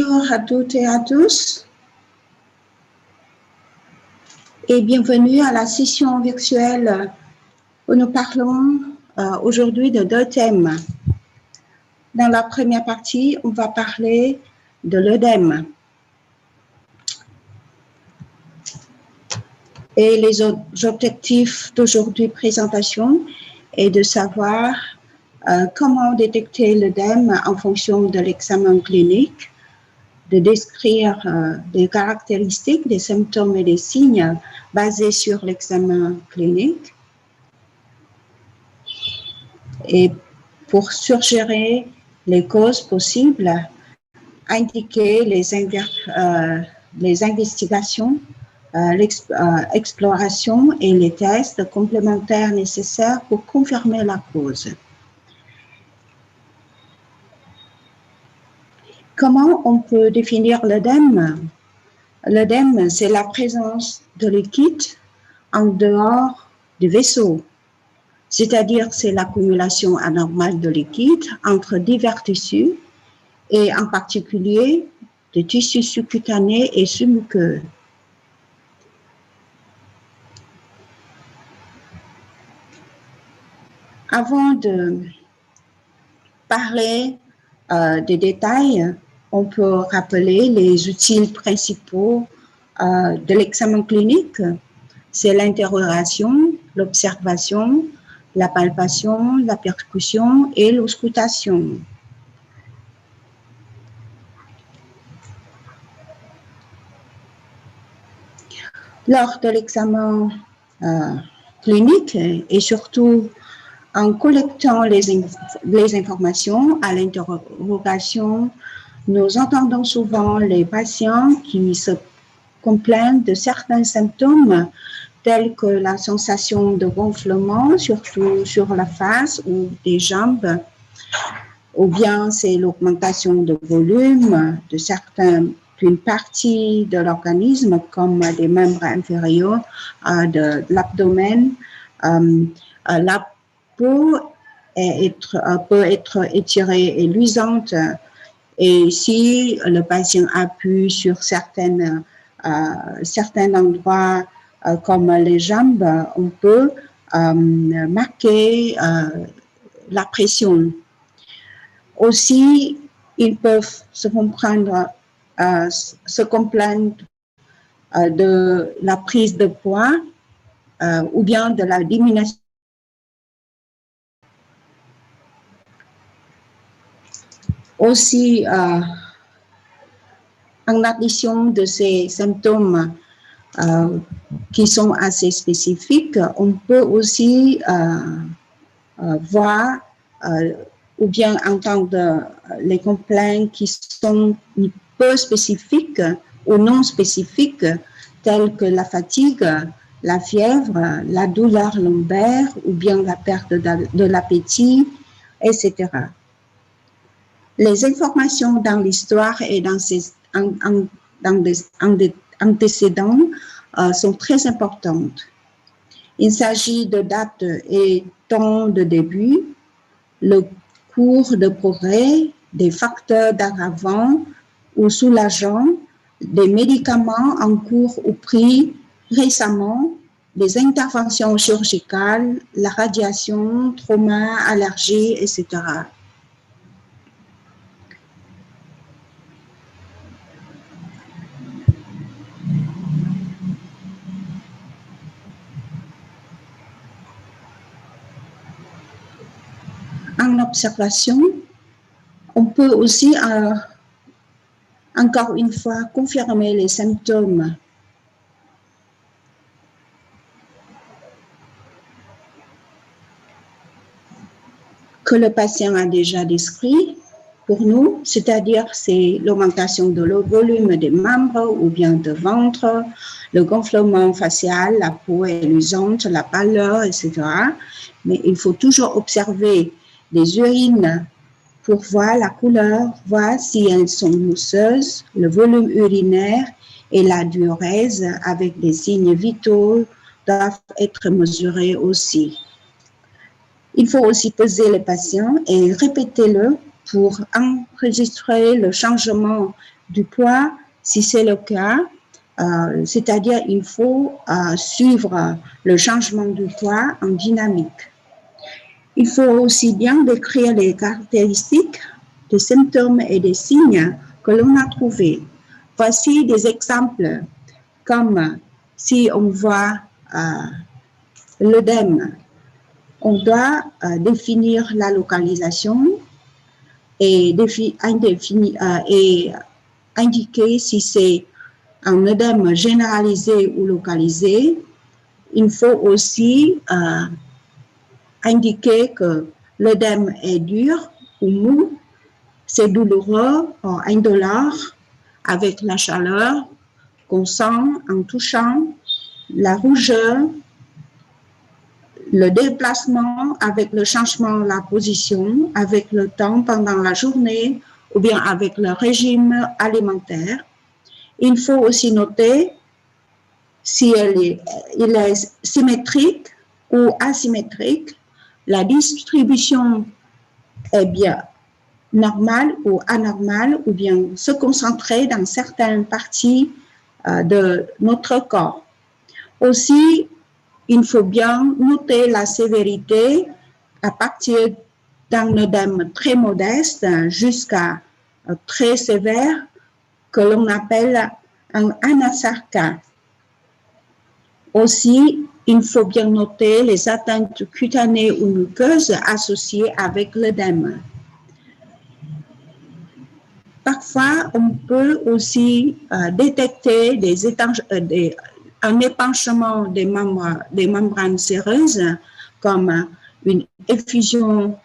Bonjour à toutes et à tous et bienvenue à la session virtuelle où nous parlons aujourd'hui de deux thèmes. Dans la première partie, on va parler de l'œdème et les objectifs d'aujourd'hui présentation est de savoir comment détecter l'œdème en fonction de l'examen clinique, de décrire des caractéristiques, des symptômes et des signes basés sur l'examen clinique et pour suggérer les causes possibles, indiquer les investigations, l'exploration et les tests complémentaires nécessaires pour confirmer la cause. Comment on peut définir l'œdème? L'œdème, c'est la présence de liquide en dehors du vaisseau, c'est-à-dire c'est l'accumulation anormale de liquide entre divers tissus et en particulier des tissus sous-cutanés et sous-muqueux. Avant de parler des détails, on peut rappeler les outils principaux de l'examen clinique. C'est l'interrogation, l'observation, la palpation, la percussion et l'auscultation. Lors de l'examen clinique et surtout en collectant les informations à l'interrogation, nous entendons souvent les patients qui se complainent de certains symptômes tels que la sensation de gonflement, surtout sur la face ou des jambes, ou bien c'est l'augmentation de volume d'une partie de l'organisme, comme des membres inférieurs de l'abdomen. La peau peut être étirée et luisante, et si le patient appuie sur certains endroits comme les jambes, on peut marquer la pression. Aussi, ils peuvent se complaindre de la prise de poids ou bien de la diminution. Aussi, en addition de ces symptômes qui sont assez spécifiques, on peut aussi voir ou bien entendre les complaintes qui sont peu spécifiques ou non spécifiques, telles que la fatigue, la fièvre, la douleur lombaire ou bien la perte de l'appétit, etc. Les informations dans l'histoire et dans des antécédents sont très importantes. Il s'agit de date et temps de début, le cours de progrès, des facteurs d'aggravant ou soulageants, des médicaments en cours ou pris récemment, des interventions chirurgicales, la radiation, trauma, allergies, etc. En observation, on peut aussi, encore une fois, confirmer les symptômes. Que le patient a déjà décrit pour nous, c'est-à-dire c'est l'augmentation de le volume des membres ou bien de ventre, le gonflement facial, la peau est luisante, la pâleur, etc. Mais il faut toujours observer les urines pour voir la couleur, voir si elles sont mousseuses, le volume urinaire et la diurèse avec des signes vitaux doivent être mesurés aussi. Il faut aussi peser le patient et répéter-le pour enregistrer le changement du poids, si c'est le cas, c'est-à-dire il faut suivre le changement du poids en dynamique. Il faut aussi bien décrire les caractéristiques, des symptômes et des signes que l'on a trouvés. Voici des exemples, comme si on voit l'œdème, on doit définir la localisation et indiquer si c'est un œdème généralisé ou localisé. Il faut aussi indiquer que l'œdème est dur ou mou, c'est douloureux ou indolore, avec la chaleur qu'on sent en touchant, la rougeur, le déplacement avec le changement de la position, avec le temps pendant la journée ou bien avec le régime alimentaire. Il faut aussi noter si il est symétrique ou asymétrique, la distribution est bien normale ou anormale ou bien se concentrer dans certaines parties de notre corps. Aussi, il faut bien noter la sévérité à partir d'un œdème très modeste jusqu'à très sévère que l'on appelle un anasarca. Aussi, il faut bien noter les atteintes cutanées ou muqueuses associées avec l'œdème. Parfois, on peut aussi détecter un épanchement des membranes séreuses comme une effusion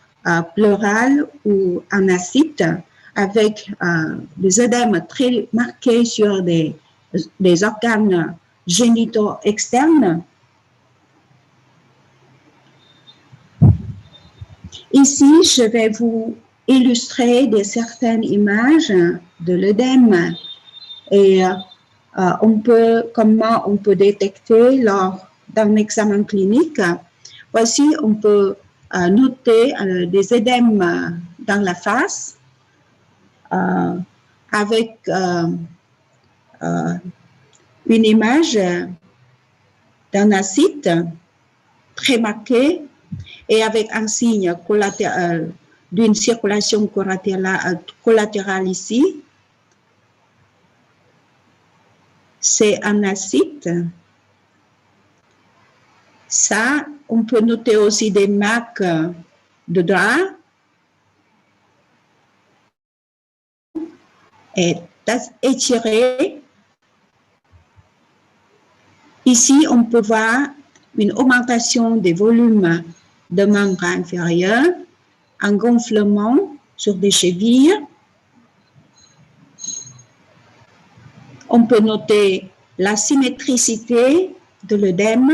pleurale ou un acide avec des œdèmes très marqués sur des organes génitaux externes. Ici, je vais vous illustrer certaines images de l'œdème et comment on peut détecter lors d'un examen clinique. Voici, on peut noter des œdèmes dans la face avec une image d'un acide très marqué et avec un signe collatéral d'une circulation collatérale ici. C'est un acide. Ça, on peut noter aussi des marques de drap et étiré. Ici, on peut voir une augmentation des volumes de membres inférieurs, un gonflement sur des chevilles. On peut noter la symétricité de l'œdème.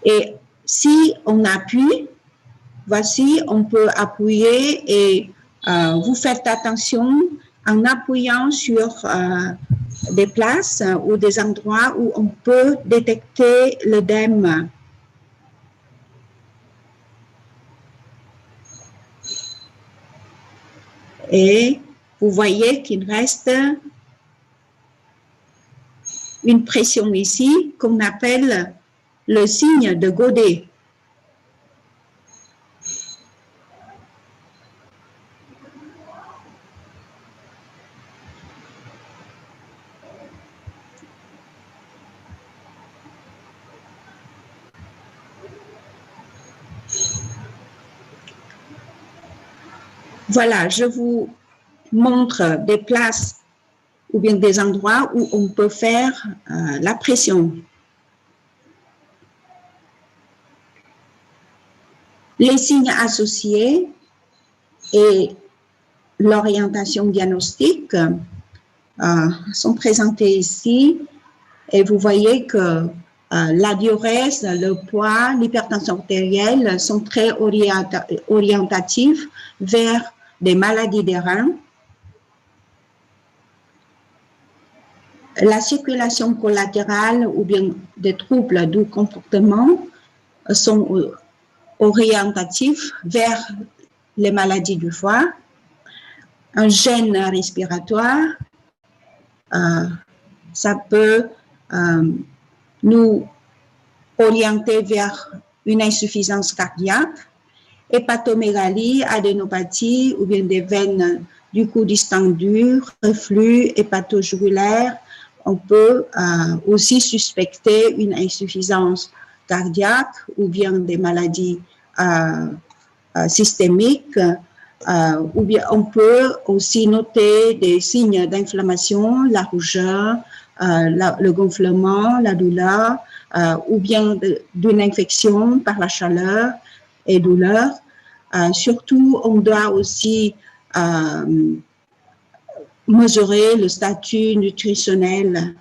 Et si on appuie, voici, on peut appuyer et vous faites attention en appuyant sur des places ou des endroits où on peut détecter l'œdème. Et vous voyez qu'il reste une pression ici qu'on appelle le signe de Godet. Voilà, je vous montre des places ou bien des endroits où on peut faire la pression. Les signes associés et l'orientation diagnostique sont présentés ici et vous voyez que la diurèse, le poids, l'hypertension artérielle sont très orientatifs vers des maladies des reins. La circulation collatérale ou bien des troubles du comportement sont orientatif vers les maladies du foie, un gène respiratoire, ça peut nous orienter vers une insuffisance cardiaque, hépatomégalie, adénopathie ou bien des veines du cou distendues, reflux, hépatojugulaire. On peut aussi suspecter une insuffisance cardiaque ou bien des maladies systémiques. Ou bien on peut aussi noter des signes d'inflammation, la rougeur, le gonflement, la douleur, ou bien d'une infection par la chaleur et douleur. Surtout, on doit aussi mesurer le statut nutritionnel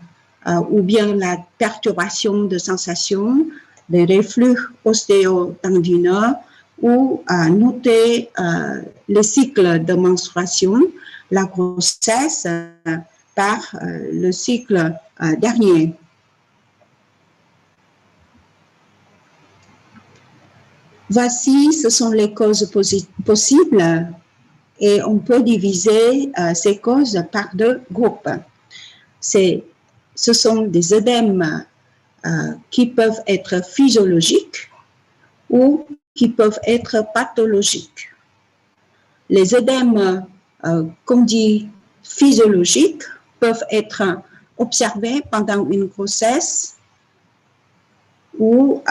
ou bien la perturbation de sensation, des reflux ostéotendineux ou noter le cycle de menstruation, la grossesse par le cycle dernier. Voici, ce sont les causes possibles et on peut diviser ces causes par deux groupes. Ce sont des œdèmes qui peuvent être physiologiques ou qui peuvent être pathologiques. Les œdèmes qu'on dit physiologiques peuvent être observés pendant une grossesse ou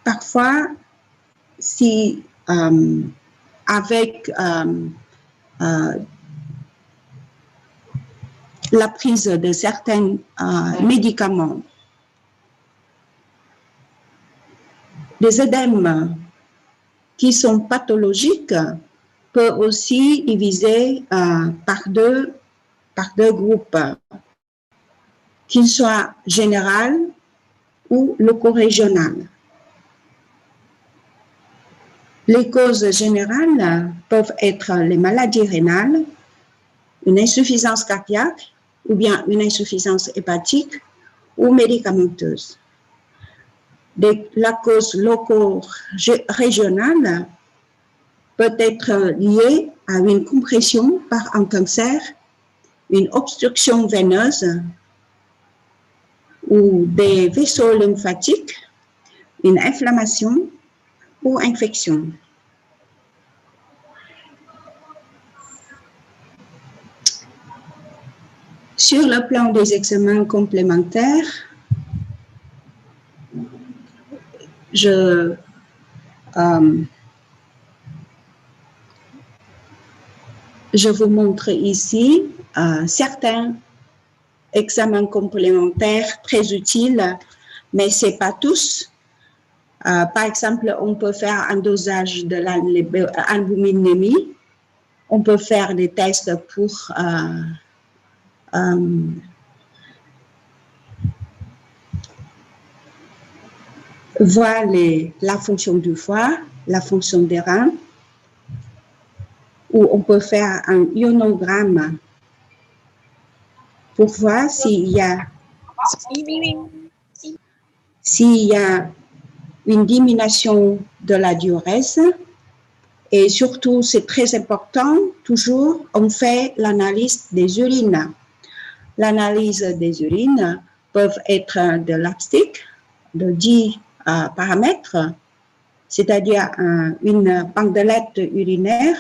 parfois si avec la prise de certains médicaments. Les œdèmes qui sont pathologiques peuvent aussi diviser par deux groupes, qu'ils soient généraux ou loco-régionales. Les causes générales peuvent être les maladies rénales, une insuffisance cardiaque ou bien une insuffisance hépatique ou médicamenteuse. La cause loco-régionale peut être liée à une compression par un cancer, une obstruction veineuse ou des vaisseaux lymphatiques, une inflammation ou infection. Sur le plan des examens complémentaires, je vous montre ici certains examens complémentaires très utiles, mais ce n'est pas tous. Par exemple, on peut faire un dosage de l'albuminémie. On peut faire des tests pour voir la fonction du foie, la fonction des reins, ou on peut faire un ionogramme pour voir s'il y a une diminution de la diurèse. Et surtout, c'est très important, toujours, on fait l'analyse des urines. L'analyse des urines peut être de lactique, de 10 paramètres, c'est-à-dire une bandelette urinaire,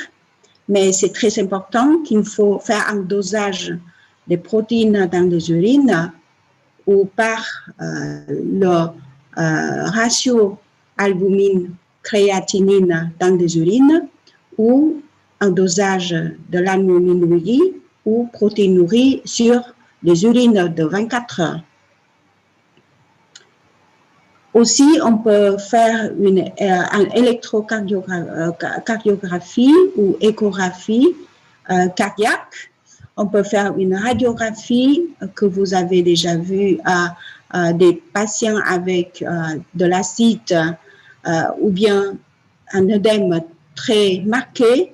mais c'est très important qu'il faut faire un dosage des protéines dans les urines ou par le ratio albumine-créatinine dans les urines ou un dosage de l'albuminurie ou protéinurie sur les urines de 24 heures. Aussi, on peut faire une électrocardiographie ou échographie cardiaque. On peut faire une radiographie que vous avez déjà vue à des patients avec de l'acide ou bien un œdème très marqué.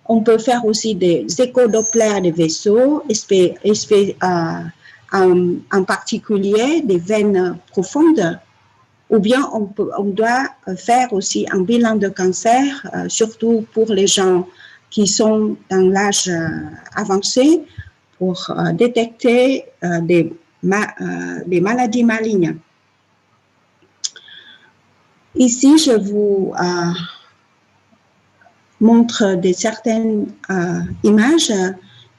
On peut faire aussi des échodoppler des vaisseaux, en particulier des veines profondes ou bien on doit faire aussi un bilan de cancer, surtout pour les gens qui sont dans l'âge avancé, pour détecter des maladies malignes. Ici, je vous montre certaines images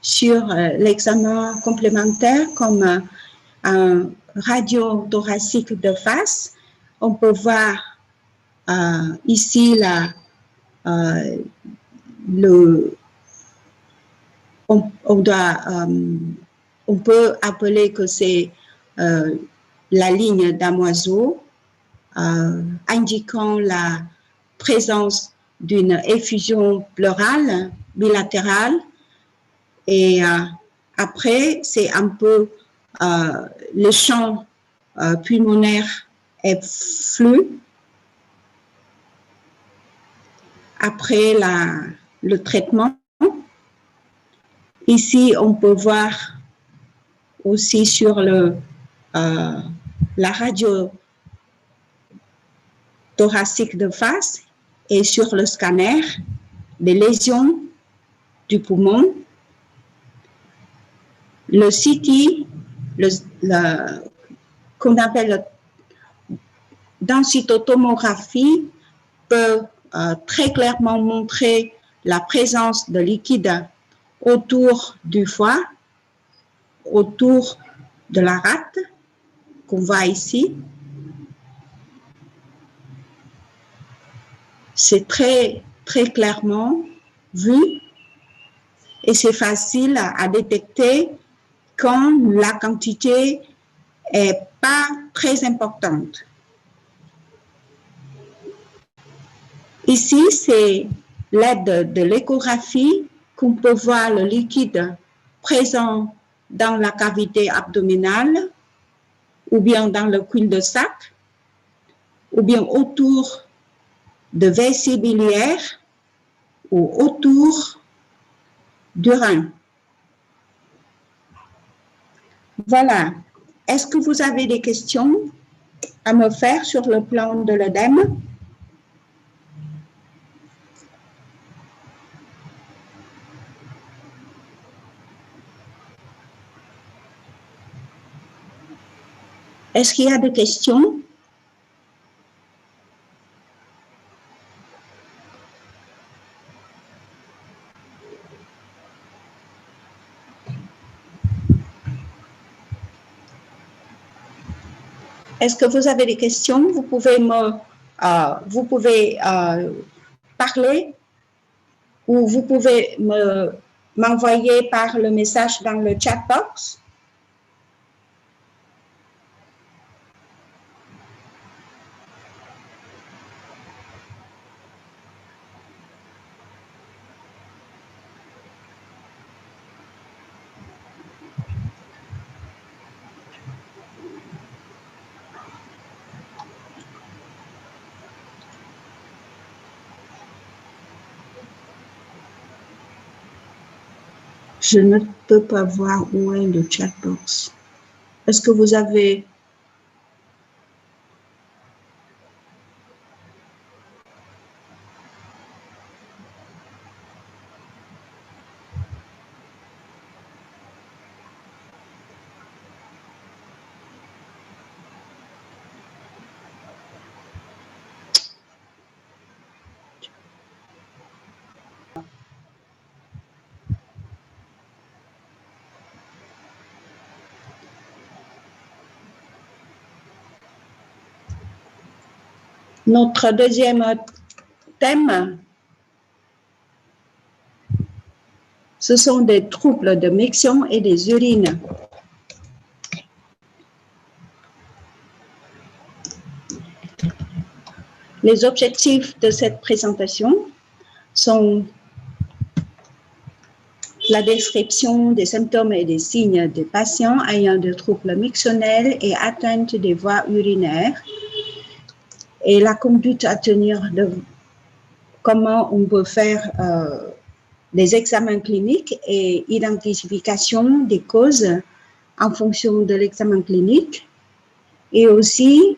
sur l'examen complémentaire comme un radio thoracique de face. On peut voir ici on peut appeler que c'est la ligne damoiseau, indiquant la présence d'une effusion pleurale bilatérale. Et après, c'est un peu le champ pulmonaire est flou. Après le traitement, ici, on peut voir aussi sur la radio thoracique de face et sur le scanner des lésions du poumon. Le CT, qu'on appelle densitotomographie, peut très clairement montrer la présence de liquide autour du foie, autour de la rate, qu'on voit ici. C'est très, très clairement vu et c'est facile à détecter quand la quantité n'est pas très importante. Ici, c'est l'aide de l'échographie qu'on peut voir le liquide présent dans la cavité abdominale ou bien dans le cul-de-sac ou bien autour de vessie biliaire ou autour du rein. Voilà. Est-ce que vous avez des questions à me faire sur le plan de l'œdème? Est-ce qu'il y a des questions? Est-ce que vous avez des questions? Vous pouvez parler ou vous pouvez m'envoyer par le message dans le chat box. Je ne peux pas voir où est le chat box. Est-ce que vous avez... Notre deuxième thème, ce sont des troubles de miction et des urines. Les objectifs de cette présentation sont la description des symptômes et des signes des patients ayant des troubles mictionnels et atteintes des voies urinaires, et la conduite à tenir de comment on peut faire des examens cliniques et identification des causes en fonction de l'examen clinique, et aussi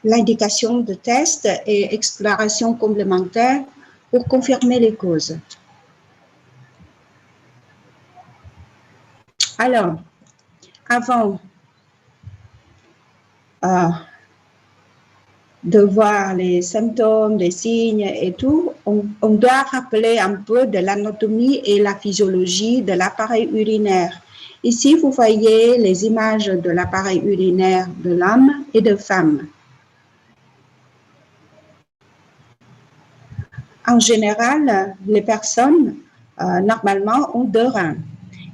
l'indication de tests et exploration complémentaire pour confirmer les causes. Alors, avant de voir les symptômes, les signes et tout, on doit rappeler un peu de l'anatomie et la physiologie de l'appareil urinaire. Ici, vous voyez les images de l'appareil urinaire de l'homme et de femme. En général, les personnes, normalement, ont 2 reins.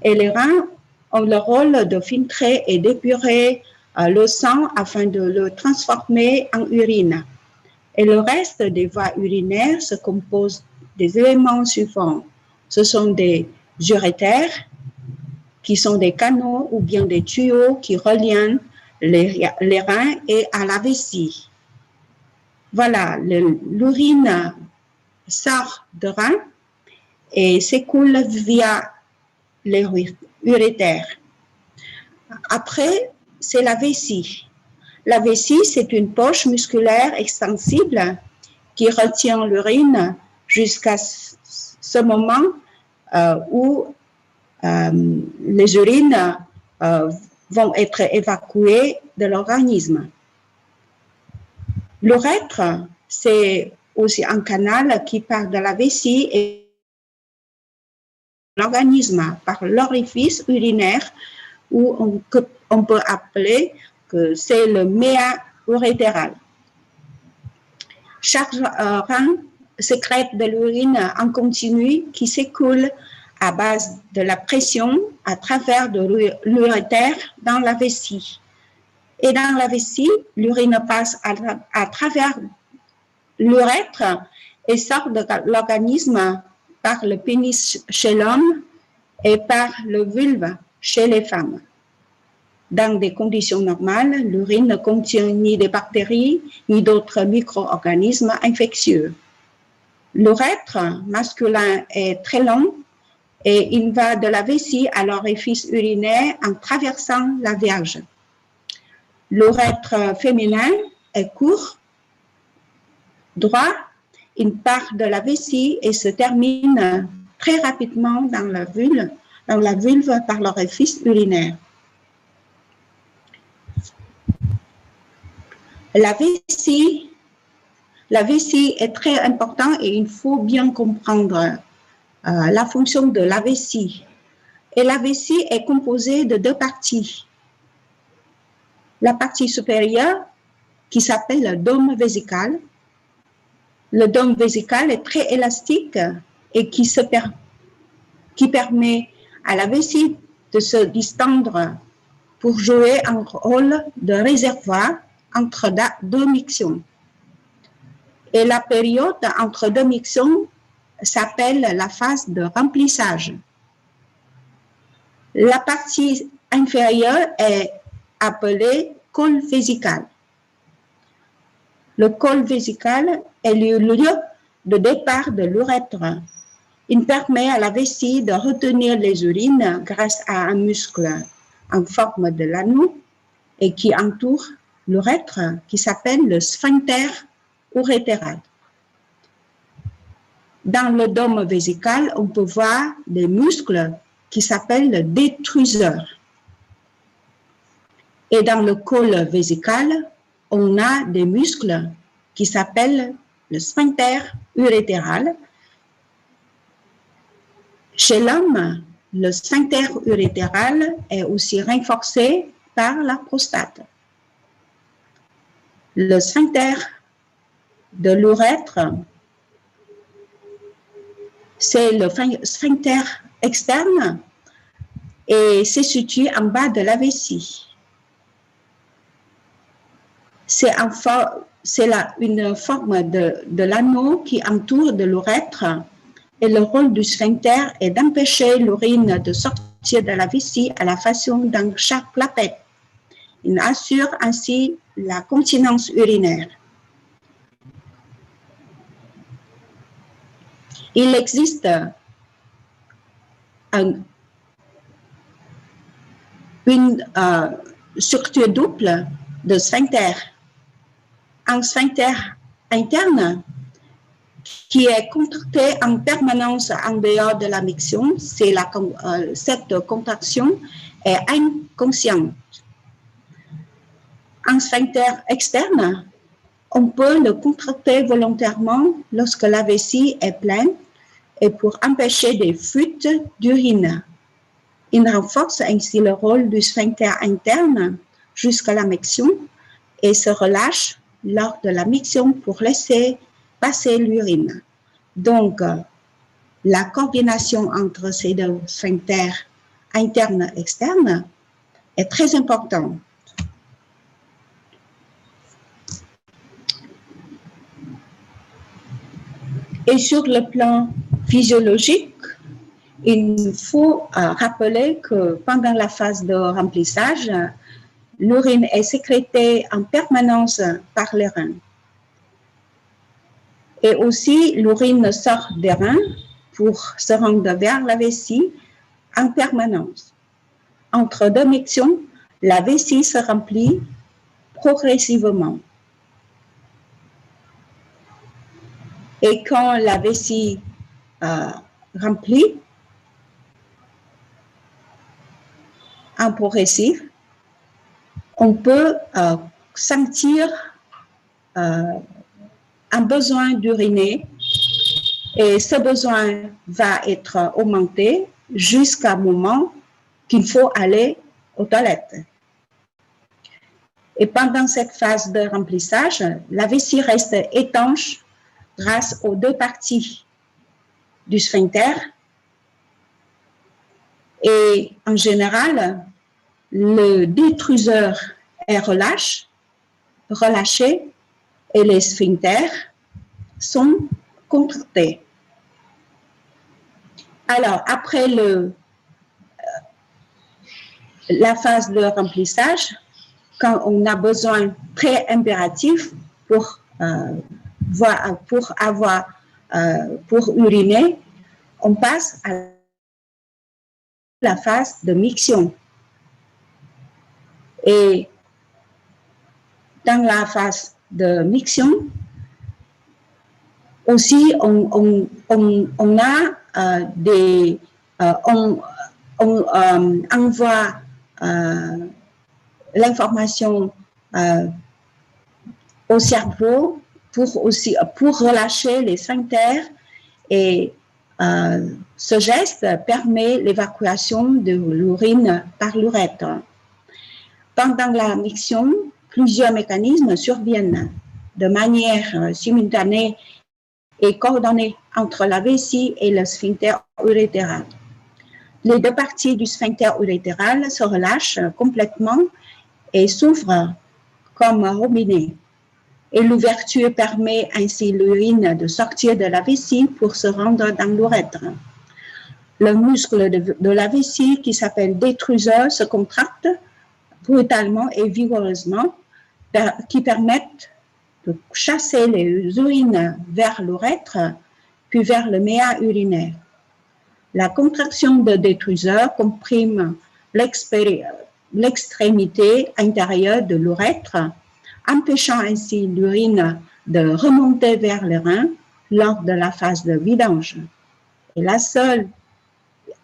Et les reins ont le rôle de filtrer et d'épurer le sang afin de le transformer en urine. Et le reste des voies urinaires se compose des éléments suivants. Ce sont des urétères, qui sont des canaux ou bien des tuyaux qui relient les reins et à la vessie. Voilà, l'urine sort de rein et s'écoule via les urétères. Après, c'est la vessie. La vessie, c'est une poche musculaire extensible qui retient l'urine jusqu'à ce moment où les urines vont être évacuées de l'organisme. L'urètre, c'est aussi un canal qui part de la vessie et l'organisme par l'orifice urinaire où on peut appeler que c'est le méa urétéral. Chaque rein sécrète de l'urine en continu qui s'écoule à base de la pression à travers de l'urétère dans la vessie. Et dans la vessie, l'urine passe à travers l'urètre et sort de l'organisme par le pénis chez l'homme et par le vulve chez les femmes. Dans des conditions normales, l'urine ne contient ni des bactéries ni d'autres micro-organismes infectieux. L'urètre masculin est très long et il va de la vessie à l'orifice urinaire en traversant la verge. L'urètre féminin est court, droit, il part de la vessie et se termine très rapidement dans la vulve par l'orifice urinaire. La vessie est très importante et il faut bien comprendre la fonction de la vessie. Et la vessie est composée de 2 parties. La partie supérieure, qui s'appelle le dôme vésical. Le dôme vésical est très élastique et qui permet à la vessie de se distendre pour jouer un rôle de réservoir entre 2 mictions. Et la période entre 2 mictions s'appelle la phase de remplissage. La partie inférieure est appelée col vésical. Le col vésical est le lieu de départ de l'urètre. Il permet à la vessie de retenir les urines grâce à un muscle en forme de l'anneau et qui entoure l'urètre qui s'appelle le sphincter urétéral. Dans le dôme vésical, on peut voir des muscles qui s'appellent le détruseur. Et dans le col vésical, on a des muscles qui s'appellent le sphincter urétéral. Chez l'homme, le sphincter urétéral est aussi renforcé par la prostate. Le sphincter de l'urètre, c'est le sphincter externe et c'est situé en bas de la vessie. C'est une forme de l'anneau qui entoure de l'urètre et le rôle du sphincter est d'empêcher l'urine de sortir de la vessie à la façon d'un chat clapet. Il assure ainsi la continence urinaire. Il existe une structure double de sphincter un sphincter interne qui est contracté en permanence en dehors de la miction. Cette contraction est inconsciente. Un sphincter externe, on peut le contracter volontairement lorsque la vessie est pleine et pour empêcher des fuites d'urine. Il renforce ainsi le rôle du sphincter interne jusqu'à la miction et se relâche lors de la miction pour laisser passer l'urine. Donc, la coordination entre ces deux sphincters internes et externes est très importante. Et sur le plan physiologique, il faut rappeler que pendant la phase de remplissage, l'urine est sécrétée en permanence par les reins. Et aussi, l'urine sort des reins pour se rendre vers la vessie en permanence. Entre deux mictions, la vessie se remplit progressivement. Et quand la vessie remplit en progressif, on peut sentir un besoin d'uriner et ce besoin va être augmenté jusqu'à un moment qu'il faut aller aux toilettes. Et pendant cette phase de remplissage, la vessie reste étanche grâce aux deux parties du sphincter. Et en général, le détruseur est relâché et les sphincters sont contractés. Alors, après la phase de remplissage, quand on a besoin très impératif pour uriner, on passe à la phase de miction. Et dans la phase de miction, aussi on envoie l'information au cerveau pour relâcher les sphincters et ce geste permet l'évacuation de l'urine par l'urètre. Pendant la miction, plusieurs mécanismes surviennent de manière simultanée et coordonnée entre la vessie et le sphincter urétéral. Les deux parties du sphincter urétéral se relâchent complètement et s'ouvrent comme un robinet. Et l'ouverture permet ainsi l'urine de sortir de la vessie pour se rendre dans l'urètre. Le muscle de la vessie, qui s'appelle détruseur, se contracte brutalement et vigoureusement, qui permettent de chasser les urines vers l'urètre, puis vers le méa urinaire. La contraction de détruseur comprime l'extrémité intérieure de l'urètre, empêchant ainsi l'urine de remonter vers les reins lors de la phase de vidange. Et la seule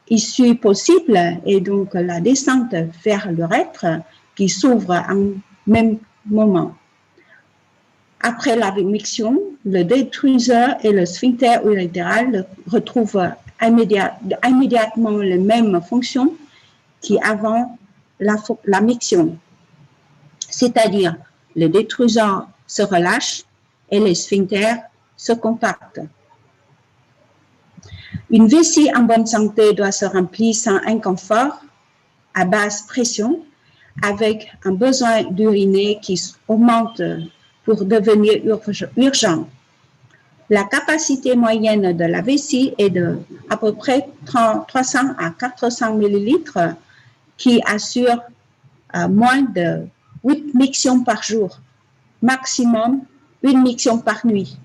issue possible est donc la descente vers l'urètre qui s'ouvre en même moment. Après la miction, le détruseur et le sphincter urétéral retrouvent immédiatement les mêmes fonctions qu'avant la miction, c'est-à-dire le détruseur se relâche et les sphincters se contractent. Une vessie en bonne santé doit se remplir sans inconfort, à basse pression, avec un besoin d'uriner qui augmente pour devenir urgent. La capacité moyenne de la vessie est de à peu près 300 à 400 millilitres qui assure moins de 8 mictions par jour, maximum 1 miction par nuit.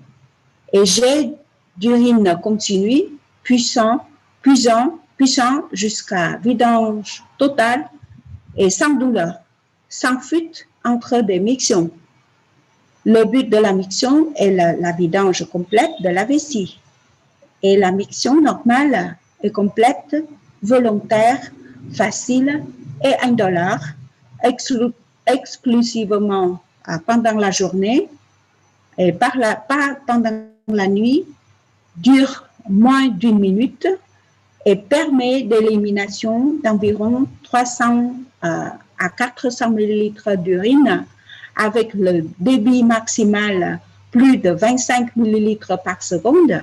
Et jet d'urine continu, puissant jusqu'à vidange totale et sans douleur, sans fuite entre des mictions. Le but de la miction est la vidange complète de la vessie. Et la miction normale est complète, volontaire, facile et indolore, exclusivement pendant la journée et pas pendant la nuit, dure moins d'1 minute et permet l'élimination d'environ 300 à 400 ml d'urine avec le débit maximal plus de 25 ml par seconde,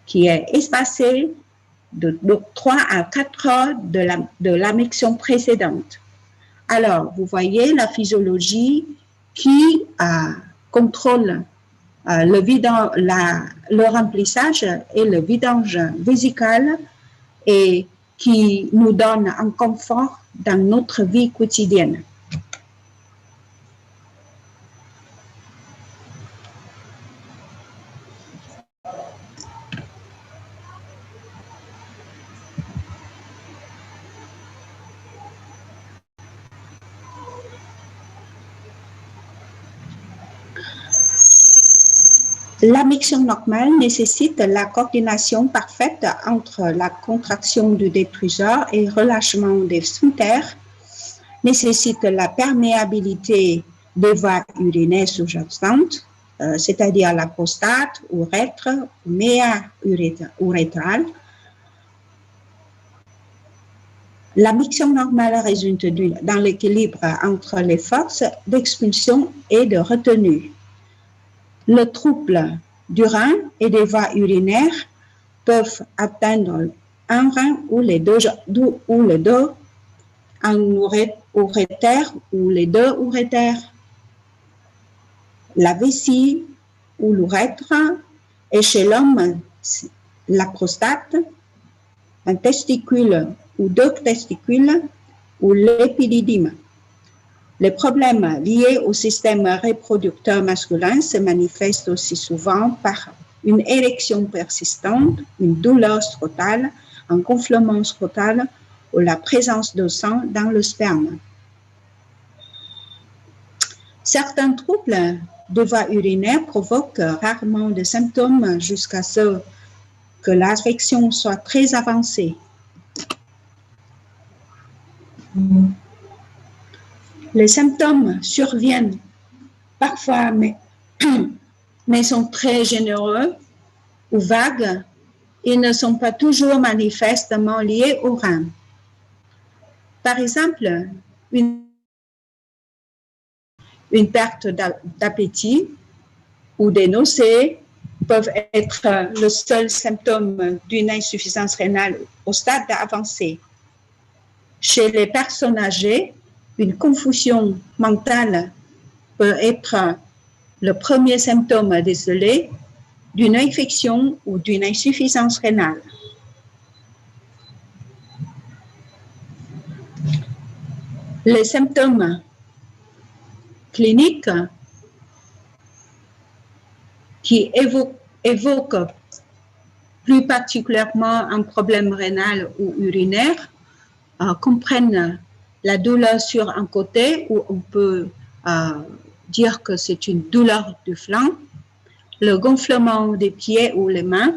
qui est espacé de 3 à 4 heures de la miction précédente. Alors, vous voyez la physiologie qui contrôle le remplissage et le vidange vésical et qui nous donne un confort dans notre vie quotidienne. La miction normale nécessite la coordination parfaite entre la contraction du détruiseur et le relâchement des sphincters, nécessite la perméabilité des voies urinaires sous-jacentes, c'est-à-dire la prostate, urètre, méa urétrale. La miction normale résulte dans l'équilibre entre les forces d'expulsion et de retenue. Le trouble du rein et des voies urinaires peuvent atteindre un rein ou les deux, un urétère ou les deux urétères, la vessie ou l'urètre, et chez l'homme, la prostate, un testicule ou deux testicules ou l'épididyme. Les problèmes liés au système reproducteur masculin se manifestent aussi souvent par une érection persistante, une douleur scrotale, un gonflement scrotal ou la présence de sang dans le sperme. Certains troubles de voie urinaire provoquent rarement des symptômes jusqu'à ce que l'affection soit très avancée. Les symptômes surviennent parfois, mais sont très généreux ou vagues et ne sont pas toujours manifestement liés au rein. Par exemple, une perte d'appétit ou des nausées peuvent être le seul symptôme d'une insuffisance rénale au stade avancé. Chez les personnes âgées, une confusion mentale peut être le premier symptôme décelé d'une infection ou d'une insuffisance rénale. Les symptômes cliniques qui évoquent plus particulièrement un problème rénal ou urinaire comprennent la douleur sur un côté, où on peut dire que c'est une douleur du flanc, le gonflement des pieds ou les mains,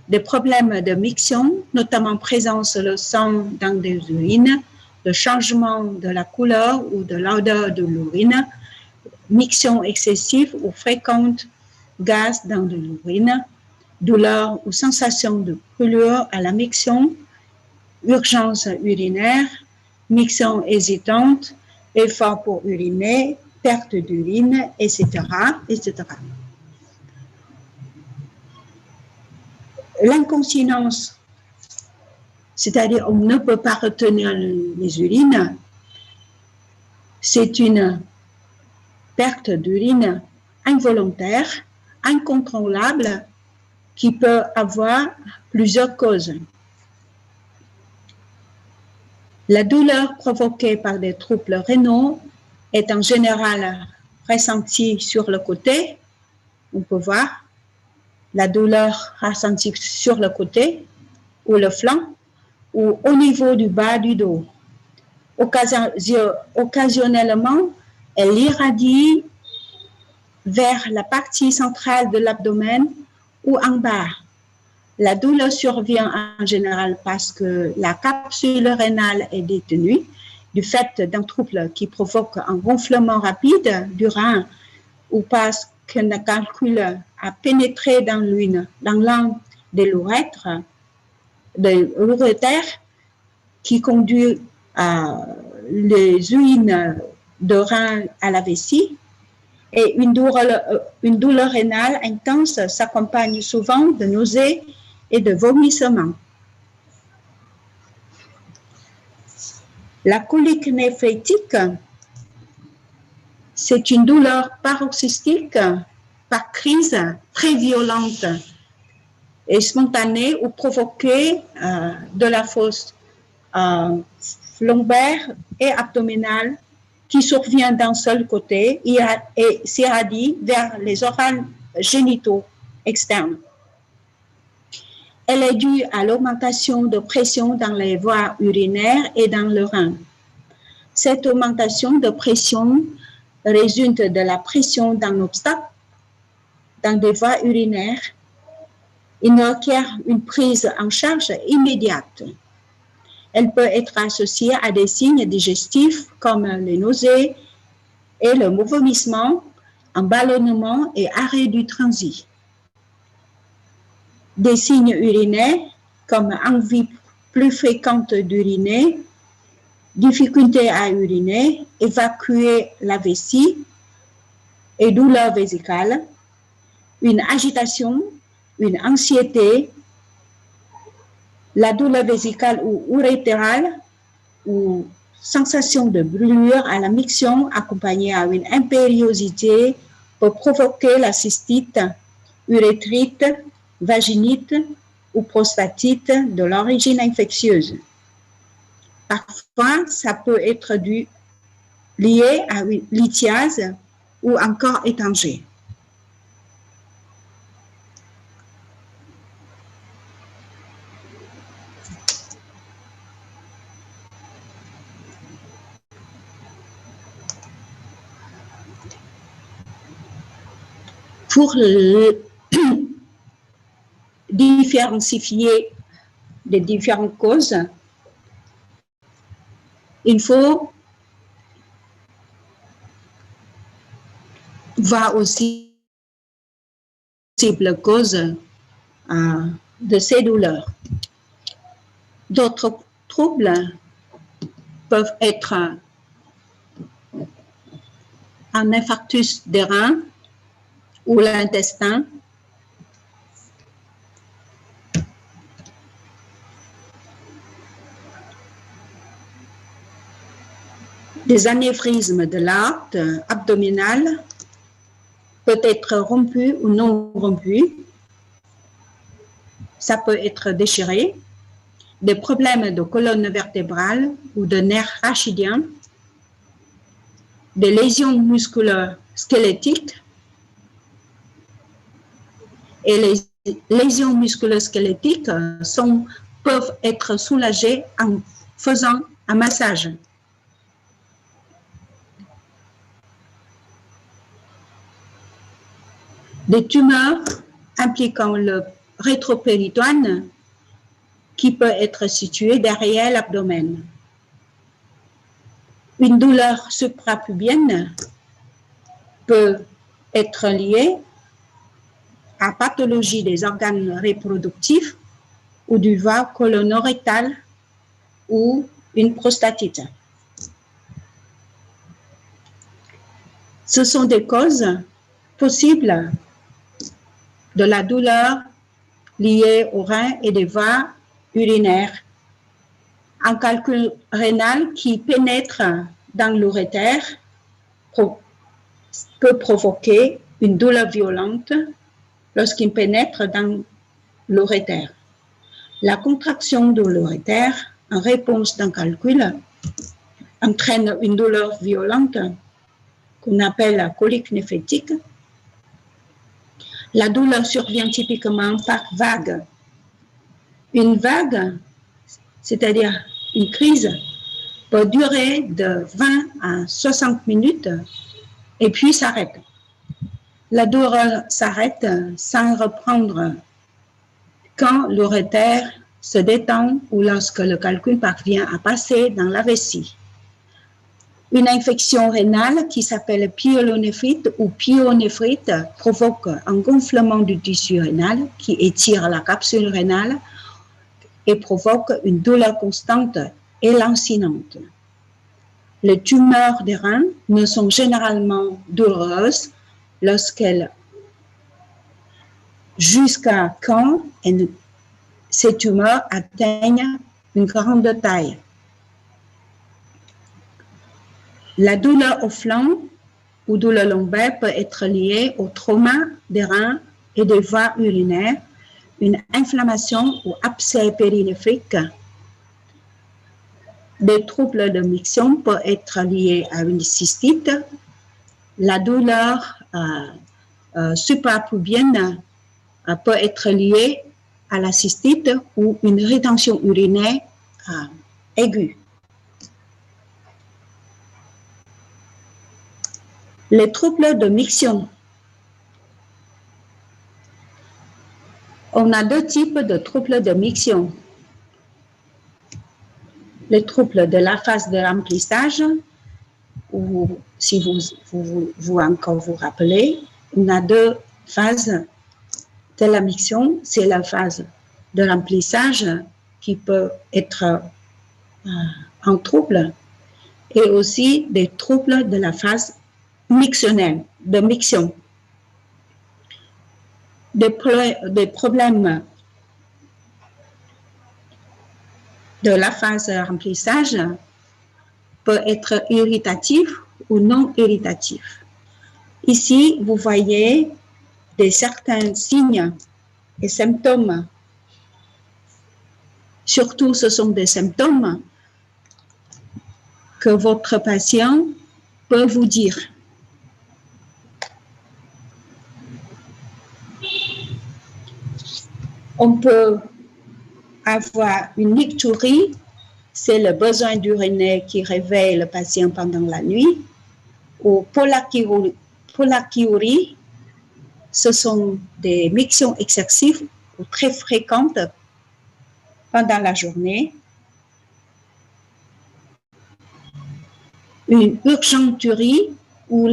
des problèmes de miction, notamment présence de sang dans des urines, le changement de la couleur ou de l'odeur de l'urine, miction excessive ou fréquente, gaz dans de l'urine, douleur ou sensation de brûlure à la miction, urgence urinaire, miction hésitante, effort pour uriner, perte d'urine, etc., etc. L'incontinence, c'est-à-dire on ne peut pas retenir les urines, c'est une perte d'urine involontaire, incontrôlable, qui peut avoir plusieurs causes. La douleur provoquée par des troubles rénaux est en général ressentie sur le côté. On peut voir la douleur ressentie sur le côté ou le flanc ou au niveau du bas du dos. Occasionnellement, elle irradie vers la partie centrale de l'abdomen ou en bas. La douleur survient en général parce que la capsule rénale est détenue du fait d'un trouble qui provoque un gonflement rapide du rein ou parce qu'un calcul a pénétré dans l'un des l'urétère qui conduit les urines de rein à la vessie. Et une douleur rénale intense s'accompagne souvent de nausées et de vomissements. La colique néphrétique, c'est une douleur paroxystique par crise très violente et spontanée ou provoquée de la fosse lombaire et abdominale qui survient d'un seul côté et s'irradie vers les organes génitaux externes. Elle est due à l'augmentation de pression dans les voies urinaires et dans le rein. Cette augmentation de pression résulte de la pression d'un obstacle dans des voies urinaires. Il requiert une prise en charge immédiate. Elle peut être associée à des signes digestifs comme les nausées et le vomissement, un ballonnement et arrêt du transit. Des signes urinaires comme envie plus fréquente d'uriner, difficulté à uriner, évacuer la vessie et douleur vésicale, une agitation, une anxiété, la douleur vésicale ou urétérale ou sensation de brûlure à la miction accompagnée à une impériosité peut provoquer la cystite, urétrite, vaginite ou prostatite de l'origine infectieuse. Parfois, ça peut être lié à une lithiase ou encore étranger. Pour différencier les différentes causes, il faut voir aussi les possibles causes de ces douleurs. D'autres troubles peuvent être un infarctus des reins ou l'intestin, des anévrismes de l'artère abdominale, peut être rompu ou non rompu, ça peut être déchiré, des problèmes de colonne vertébrale ou de nerfs rachidiens, des lésions musculaires squelettiques, et les lésions musculo-squelettiques peuvent être soulagées en faisant un massage. Des tumeurs impliquant le rétropéritoine qui peut être situé derrière l'abdomen. Une douleur suprapubienne peut être liée à pathologie des organes reproductifs ou du voie colonorectale ou une prostatite. Ce sont des causes possibles de la douleur liée aux reins et des voies urinaires. Un calcul rénal qui pénètre dans l'urétère peut provoquer une douleur violente lorsqu'il pénètre dans l'urétère. La contraction de l'urétère en réponse d'un calcul entraîne une douleur violente qu'on appelle la colique néphrétique. La douleur survient typiquement par vague. Une vague, c'est-à-dire une crise, peut durer de 20 à 60 minutes et puis s'arrête. La douleur s'arrête sans reprendre quand l'urétère se détend ou lorsque le calcul parvient à passer dans la vessie. Une infection rénale qui s'appelle pyélonéphrite ou pyonéphrite provoque un gonflement du tissu rénal qui étire la capsule rénale et provoque une douleur constante et lancinante. Les tumeurs des reins ne sont généralement douloureuses jusqu'à quand ces tumeurs atteignent une grande taille. La douleur au flanc ou douleur lombaire peut être liée au trauma des reins et des voies urinaires, une inflammation ou abcès périnéphrique. Des troubles de miction peuvent être liés à une cystite. La douleur suprapubienne peut être liée à la cystite ou une rétention urinaire aiguë. Les troubles de miction. On a deux types de troubles de miction. Les troubles de la phase de remplissage, ou si vous encore vous rappelez, on a deux phases de la miction. C'est la phase de remplissage qui peut être en trouble et aussi des troubles de la phase mictionnelle, de miction. Des problèmes de la phase de remplissage peut être irritatif ou non irritatif. Ici, vous voyez certains signes et symptômes. Surtout, ce sont des symptômes que votre patient peut vous dire. On peut avoir une nicturie, c'est le besoin d'uriner qui réveille le patient pendant la nuit, ou pollakiurie, ce sont des mictions excessives ou très fréquentes pendant la journée. Une urgenturie ou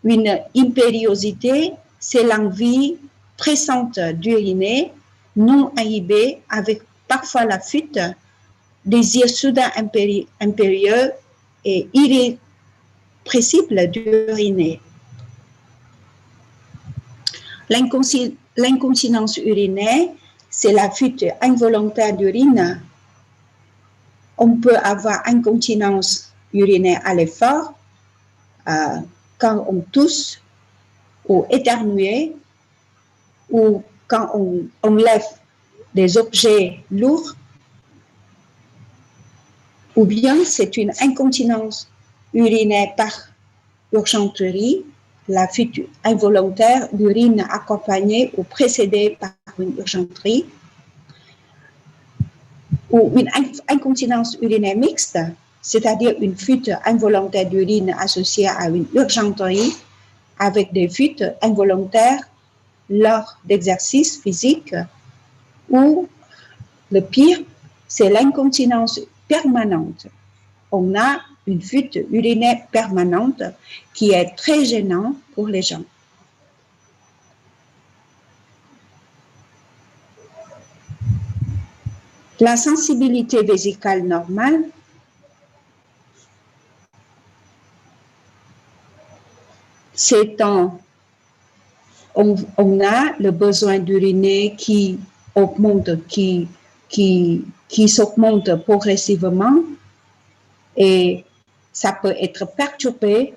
une impériosité, c'est l'envie pressante d'uriner, non inhibée, avec parfois la fuite, désir soudain impérieux et irrépressible d'uriner. L'incontinence urinaire, c'est la fuite involontaire d'urine. On peut avoir incontinence urinaire à l'effort quand on tousse ou éternue ou quand on lève des objets lourds, ou bien c'est une incontinence urinaire par urgenterie, la fuite involontaire d'urine accompagnée ou précédée par une urgenterie, ou une incontinence urinaire mixte, c'est-à-dire une fuite involontaire d'urine associée à une urgenterie avec des fuites involontaires lors d'exercices physiques, ou le pire, c'est l'incontinence permanente. On a une fuite urinaire permanente qui est très gênante pour les gens. La sensibilité vésicale normale, c'est on a le besoin d'uriner qui augmente, qui s'augmente progressivement, et ça peut être perturbé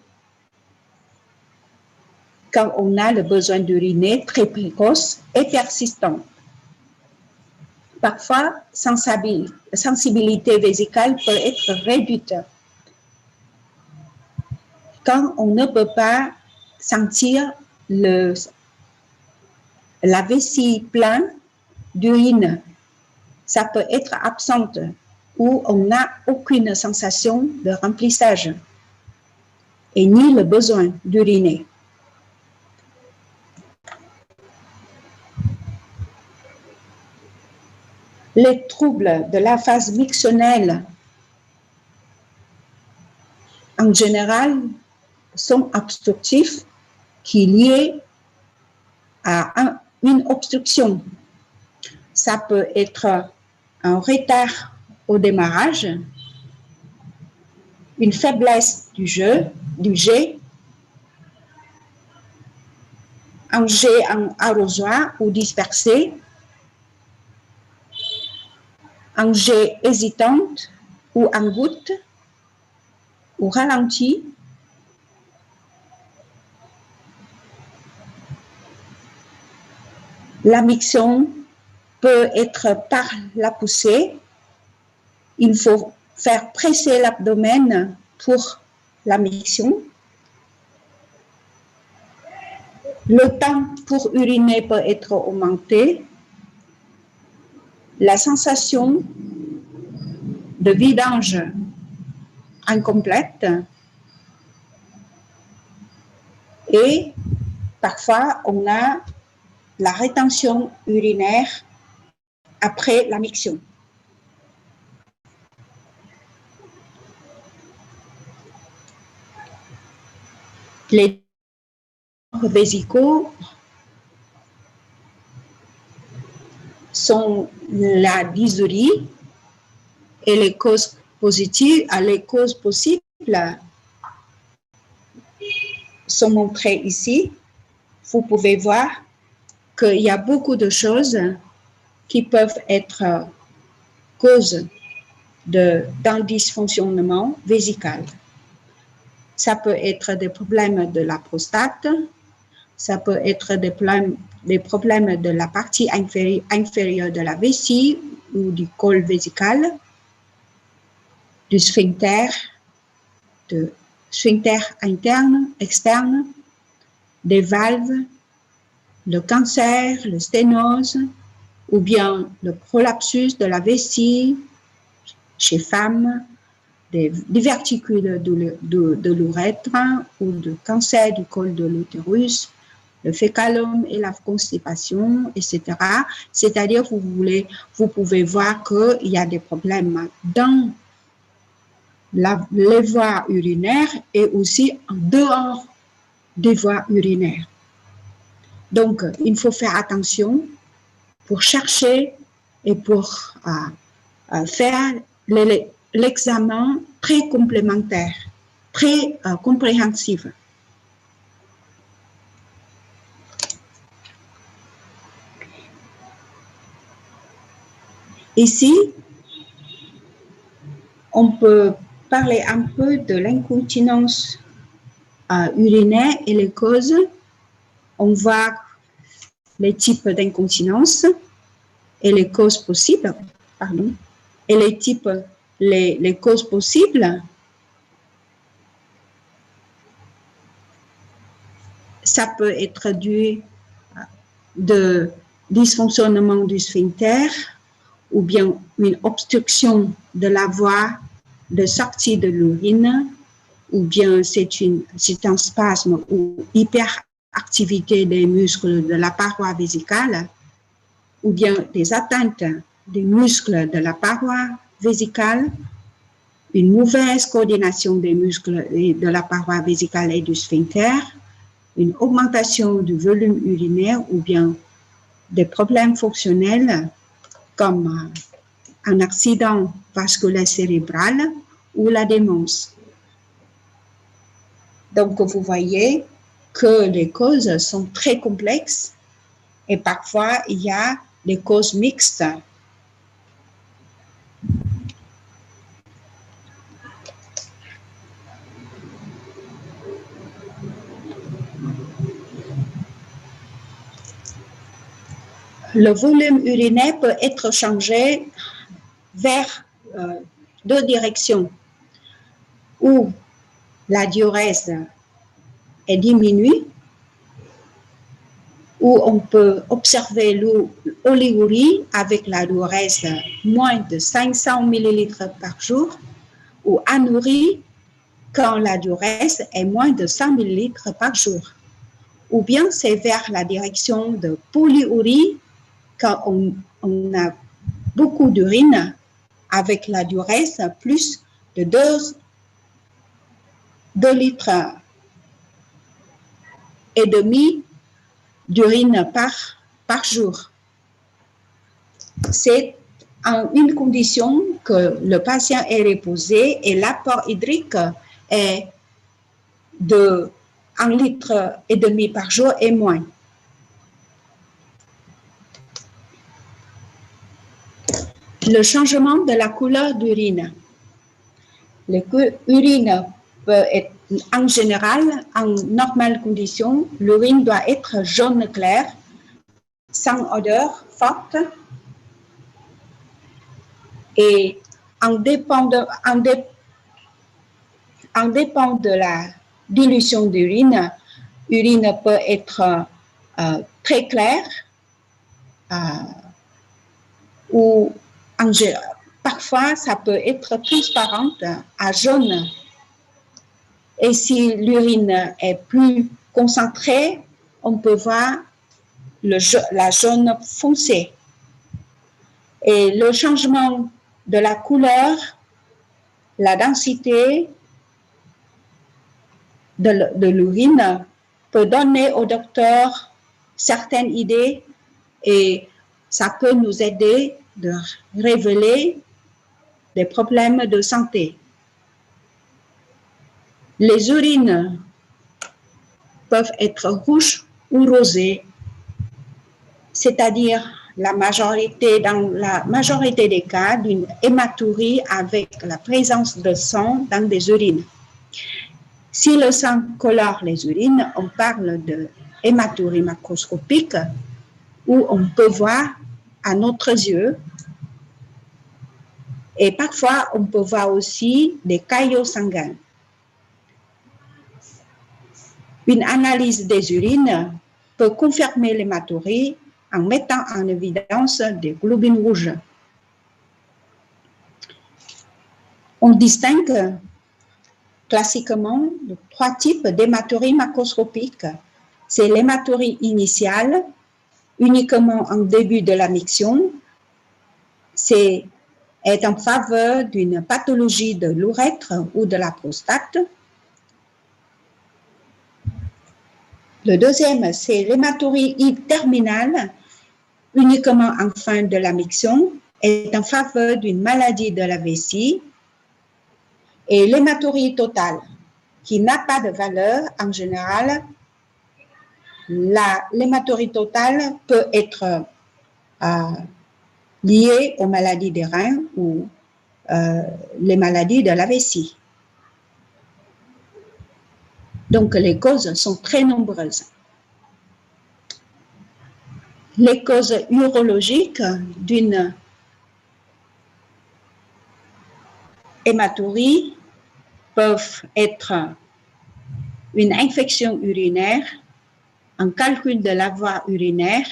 quand on a le besoin d'uriner très précoce et persistant. Parfois, sensibilité vésicale peut être réduite quand on ne peut pas sentir la vessie pleine d'urine. Ça peut être absente ou on n'a aucune sensation de remplissage et ni le besoin d'uriner. Les troubles de la phase mictionnelle, en général, sont obstructifs qui sont liés à une obstruction. Ça peut être un retard au démarrage, une faiblesse du jet, un jet en arrosoir ou dispersé, un jet hésitante ou en goutte ou ralenti, la miction peut être par la poussée. Il faut faire presser l'abdomen pour la miction. Le temps pour uriner peut être augmenté. La sensation de vidange incomplète et parfois on a la rétention urinaire après la miction. Les vésicaux sont la dysurie et les causes positives, les causes possibles sont montrées ici. Vous pouvez voir qu'il y a beaucoup de choses qui peuvent être cause d'un dysfonctionnement vésical. Ça peut être des problèmes de la prostate, ça peut être des problèmes de la partie inférieure de la vessie ou du col vésical, du sphincter interne, externe, des valves, le cancer, le sténose, ou bien le prolapsus de la vessie chez femmes, des diverticules de l'urètre ou de cancer du col de l'utérus, le fécalome et la constipation, etc. C'est-à-dire, vous pouvez voir qu'il y a des problèmes dans les voies urinaires et aussi en dehors des voies urinaires. Donc, il faut faire attention pour chercher et pour faire l'examen très complémentaire, très compréhensif. Ici, on peut parler un peu de l'incontinence urinaire et les causes. On voit les types d'incontinence et les causes possibles, et les causes possibles. Ça peut être dû de dysfonctionnement du sphincter ou bien une obstruction de la voie de sortie de l'urine, ou bien c'est un spasme ou hyperactivité des muscles de la paroi vésicale, ou bien des atteintes des muscles de la paroi vésicale, une mauvaise coordination des muscles de la paroi vésicale et du sphincter, une augmentation du volume urinaire ou bien des problèmes fonctionnels comme un accident vasculaire cérébral ou la démence. Donc, vous voyez que les causes sont très complexes et parfois il y a des causes mixtes. Le volume urinaire peut être changé vers deux directions, où la diurèse est diminuée, où on peut observer l'oligurie avec la diurèse moins de 500 ml par jour, ou anurie quand la diurèse est moins de 100 ml par jour. Ou bien c'est vers la direction de polyurie quand on a beaucoup d'urine avec la diurèse plus de 2 litres et demi d'urine par jour. C'est en une condition que le patient est reposé et l'apport hydrique est de 1,5 litre par jour et moins. Le changement de la couleur d'urine. L'urine peut être, en général, en normale condition, l'urine doit être jaune clair, sans odeur forte, et en dépend de la dilution d'urine, l'urine peut être très claire ou parfois ça peut être transparente à jaune. Et si l'urine est plus concentrée, on peut voir la jaune foncée. Et le changement de la couleur, la densité de l'urine peut donner au docteur certaines idées et ça peut nous aider de révéler des problèmes de santé. Les urines peuvent être rouges ou rosées, c'est-à-dire dans la majorité des cas d'une hématurie avec la présence de sang dans des urines. Si le sang colore les urines, on parle de hématurie macroscopique où on peut voir à notre yeux. Et parfois, on peut voir aussi des caillots sanguins. Une analyse des urines peut confirmer l'hématurie en mettant en évidence des globines rouges. On distingue classiquement 3 types d'hématurie macroscopique. C'est l'hématurie initiale, uniquement en début de la miction. C'est en faveur d'une pathologie de l'urètre ou de la prostate. Le deuxième, c'est l'hématurie terminale, uniquement en fin de la miction, est en faveur d'une maladie de la vessie. Et l'hématurie totale, qui n'a pas de valeur en général, l'hématurie totale peut être liée aux maladies des reins ou les maladies de la vessie. Donc, les causes sont très nombreuses. Les causes urologiques d'une hématurie peuvent être une infection urinaire, un calcul de la voie urinaire,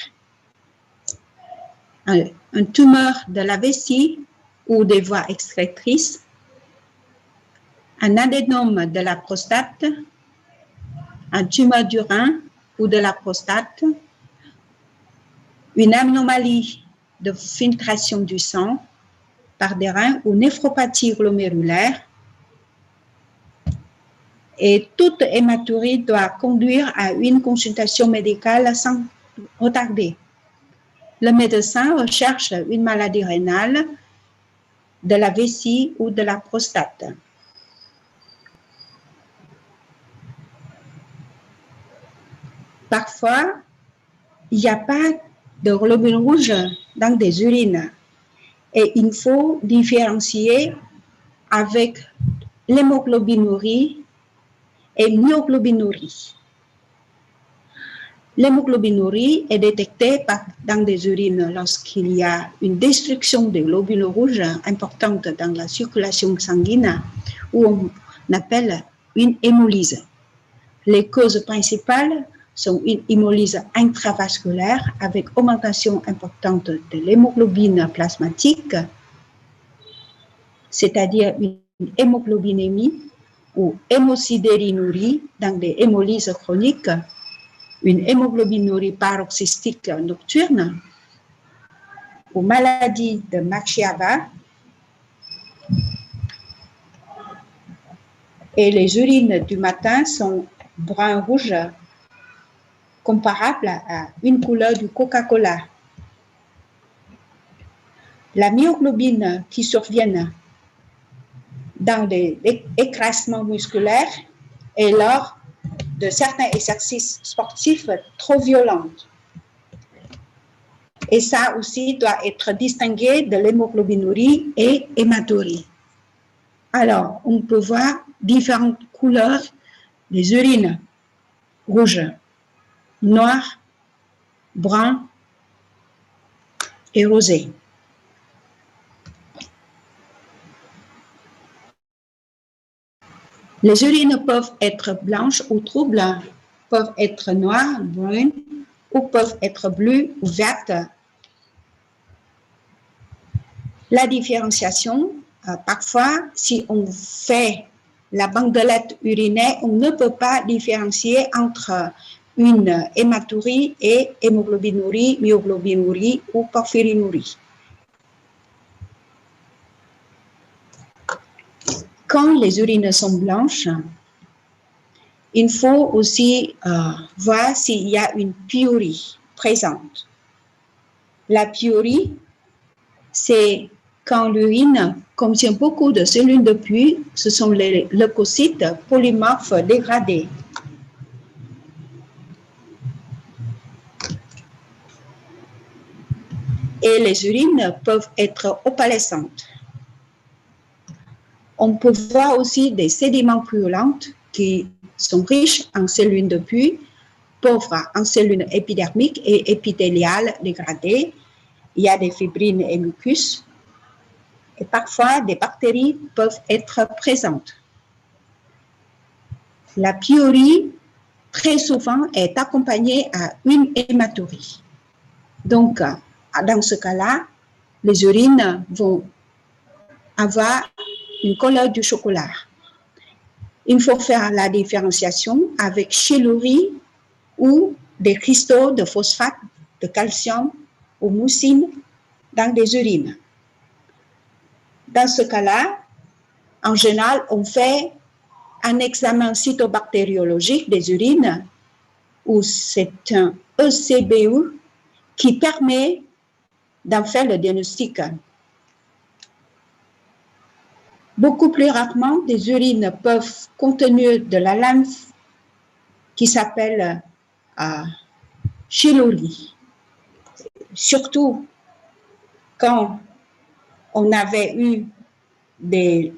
un tumeur de la vessie ou des voies excrétrices, un adénome de la prostate, un tumeur du rein ou de la prostate, une anomalie de filtration du sang par des reins ou néphropathie glomérulaire. Et toute hématurie doit conduire à une consultation médicale sans retarder. Le médecin recherche une maladie rénale, de la vessie ou de la prostate. Parfois, il n'y a pas de globules rouges dans des urines et il faut différencier avec l'hémoglobinurie et myoglobinurie. L'hémoglobinurie est détectée dans des urines lorsqu'il y a une destruction des globules rouges importante dans la circulation sanguine ou on appelle une hémolyse. Les causes principales sont une hémolyse intravasculaire avec augmentation importante de l'hémoglobine plasmatique, c'est-à-dire une hémoglobinémie ou hémosidérinurie dans des hémolyses chroniques, une hémoglobinurie paroxystique nocturne, aux maladies de Machiava et les urines du matin sont brun-rouge, comparables à une couleur du Coca-Cola. La myoglobine qui survient dans des écrasements musculaires et lors de certains exercices sportifs trop violents. Et ça aussi doit être distingué de l'hémoglobinurie et hématurie. Alors, on peut voir différentes couleurs des urines: rouge, noir, brun et rosé. Les urines peuvent être blanches ou troubles, peuvent être noires, brunes, ou peuvent être bleues ou vertes. La différenciation, parfois, si on fait la bandelette urinaire, on ne peut pas différencier entre une hématurie et hémoglobinurie, myoglobinurie ou porphyrinurie. Quand les urines sont blanches, il faut aussi voir s'il y a une pyurie présente. La pyurie, c'est quand l'urine contient beaucoup de cellules de puits, ce sont les leucocytes polymorphes dégradés. Et les urines peuvent être opalescentes. On peut voir aussi des sédiments purulents qui sont riches en cellules de puits, pauvres en cellules épidermiques et épithéliales dégradées. Il y a des fibrines et mucus. Et parfois, des bactéries peuvent être présentes. La pyurie, très souvent, est accompagnée à une hématurie. Donc, dans ce cas-là, les urines vont avoir une couleur du chocolat. Il faut faire la différenciation avec chélurie ou des cristaux de phosphate, de calcium ou mucine dans des urines. Dans ce cas-là, en général, on fait un examen cytobactériologique des urines où c'est un ECBU qui permet d'en faire le diagnostic. Beaucoup plus rarement, des urines peuvent contenir de la lymphe qui s'appelle chélurie. Surtout quand on avait eu des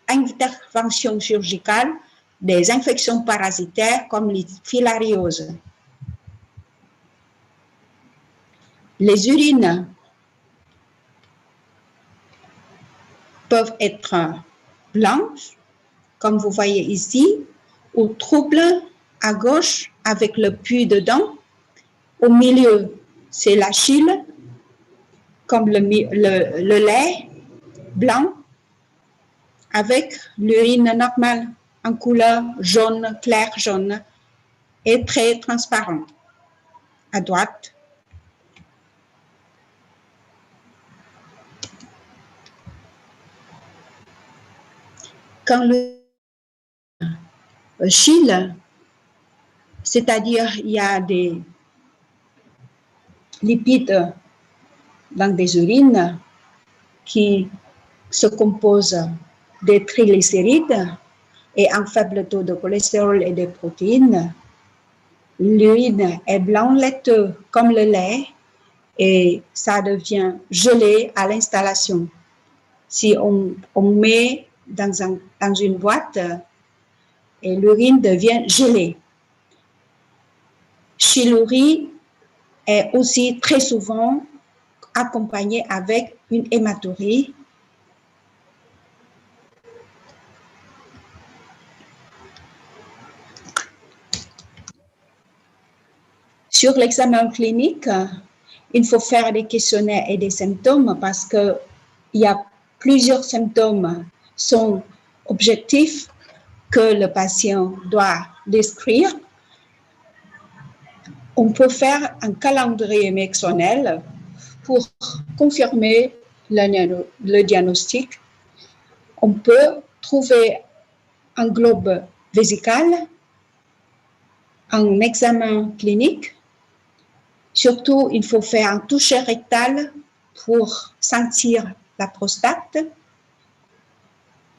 interventions chirurgicales, des infections parasitaires comme les filarioses. Les urines peuvent être blanches, comme vous voyez ici, ou troubles à gauche avec le puits dedans. Au milieu, c'est la chyle, comme le lait blanc, avec l'urine normale en couleur jaune, clair jaune, et très transparent. À droite. Quand le chyle, c'est-à-dire il y a des lipides dans des urines qui se composent des triglycérides et un faible taux de cholestérol et de protéines. L'urine est blanc laiteux comme le lait et ça devient gelé à l'installation. Si on met dans une boîte et l'urine devient gelée. Chélurie est aussi très souvent accompagnée avec une hématurie. Sur l'examen clinique, il faut faire des questionnaires et des symptômes parce qu'il y a plusieurs symptômes sont objectifs que le patient doit décrire. On peut faire un calendrier médicamentel pour confirmer le diagnostic, on peut trouver un globe vésical, un examen clinique. Surtout, il faut faire un toucher rectal pour sentir la prostate.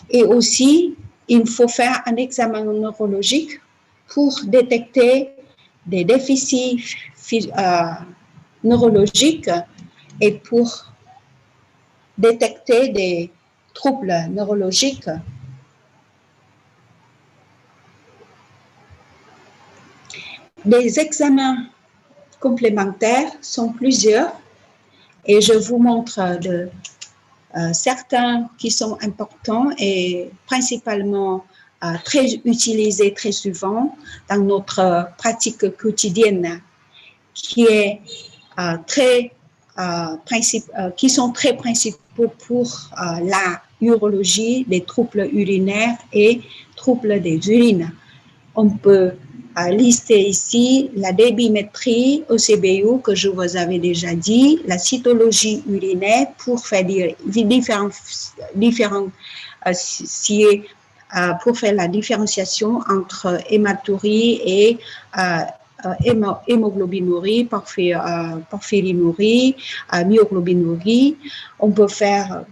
Et aussi, il faut faire un examen neurologique pour détecter des déficits neurologiques et pour détecter des troubles neurologiques. Les examens complémentaires sont plusieurs et je vous montre certains qui sont importants et principalement très utilisés très souvent dans notre pratique quotidienne, qui sont très principaux pour la urologie, les troubles urinaires et troubles des urines. On peut lister ici la débimétrie au CBU que je vous avais déjà dit, la cytologie urinaire pour faire pour faire la différenciation entre hématurie et hémoglobinurie, porphyrinurie, myoglobinurie. On peut faire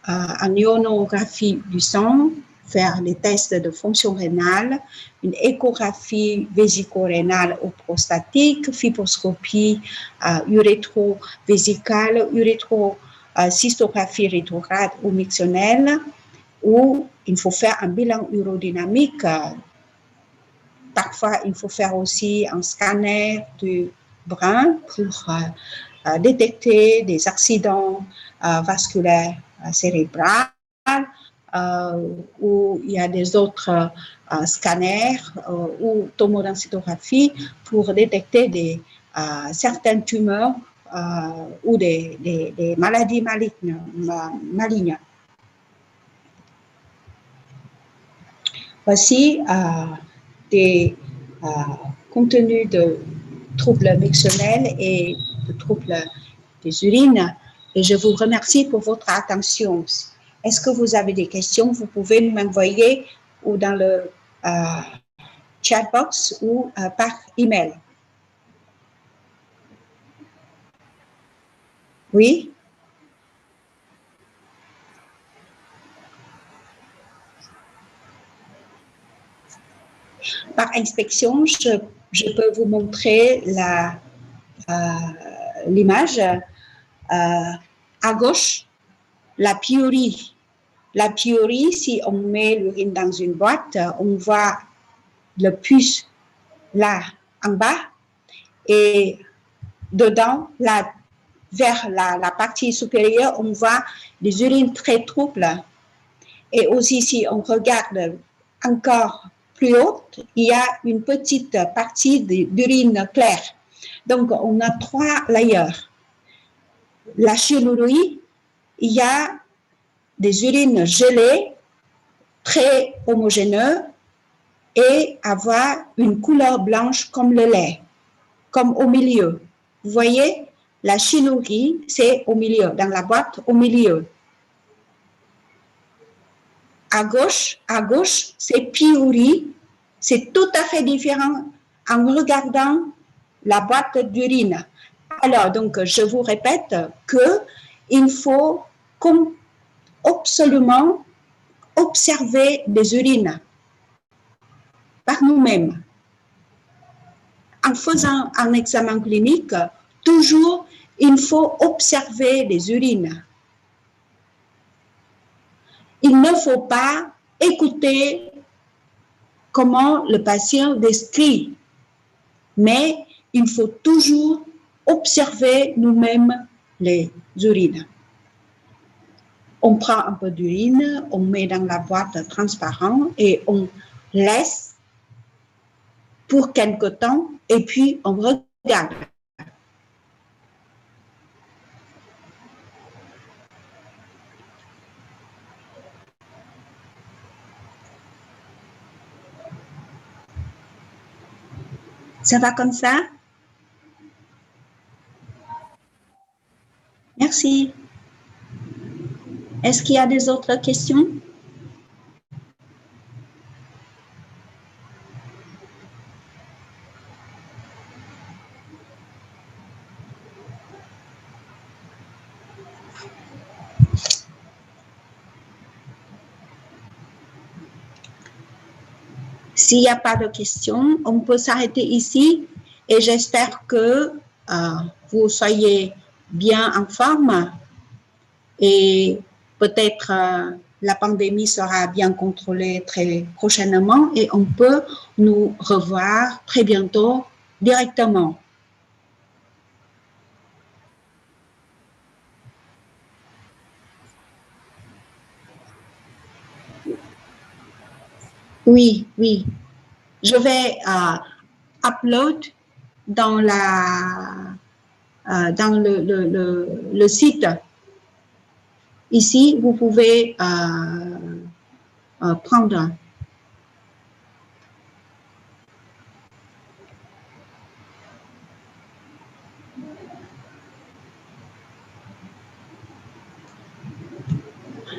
une ionographie du sang, faire les tests de fonction rénale, une échographie vésico-rénale ou prostatique, fibroscopie urétro-vésicale, cystographie rétrograde ou mixtionnelle, ou il faut faire un bilan urodynamique. Parfois, il faut faire aussi un scanner du brin pour détecter des accidents vasculaires cérébraux, où il y a des autres scanners ou tomodensitographie pour détecter certaines tumeurs ou des maladies malignes. Voici des contenus de troubles mixtionnels et de troubles des urines. Et je vous remercie pour votre attention. Est-ce que vous avez des questions? Vous pouvez m'envoyer ou dans le chat box ou par email. Oui? Par inspection, je peux vous montrer l'image. À gauche, la pyurie. La pyurie, si on met l'urine dans une boîte, on voit le pus là en bas et dedans, vers la partie supérieure, on voit des urines très troubles. Et aussi, si on regarde encore plus haut, il y a une petite partie d'urine claire. Donc, on a 3 layers. La chilurie, il y a des urines gelées, très homogènes, et avoir une couleur blanche comme le lait, comme au milieu. Vous voyez, la chilurie, c'est au milieu, dans la boîte au milieu. À gauche, c'est pyurie. C'est tout à fait différent en regardant la boîte d'urine. Alors, donc, je vous répète qu'il faut absolument observer les urines par nous-mêmes. En faisant un examen clinique, toujours, il faut observer les urines. Il ne faut pas écouter comment le patient décrit, mais il faut toujours observer nous-mêmes les urines. On prend un peu d'urine, on met dans la boîte transparente et on laisse pour quelque temps et puis on regarde. Ça va comme ça? Merci. Est-ce qu'il y a des autres questions? S'il n'y a pas de questions, on peut s'arrêter ici et j'espère que vous soyez bien en forme et peut-être la pandémie sera bien contrôlée très prochainement et on peut nous revoir très bientôt directement. Oui, oui. Je vais upload dans dans le site. Ici, vous pouvez prendre.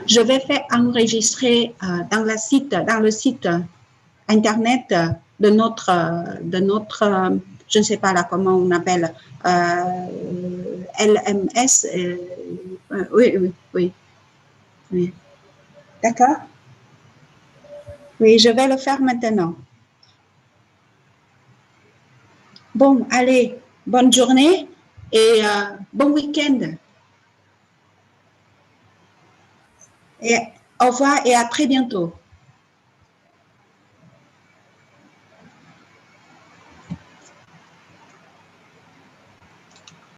Je vais faire enregistrer dans le site internet de notre je ne sais pas là comment on appelle, LMS. Oui, oui, oui, oui. D'accord? Oui, je vais le faire maintenant. Bon, allez, bonne journée et bon week-end. Et au revoir et à très bientôt.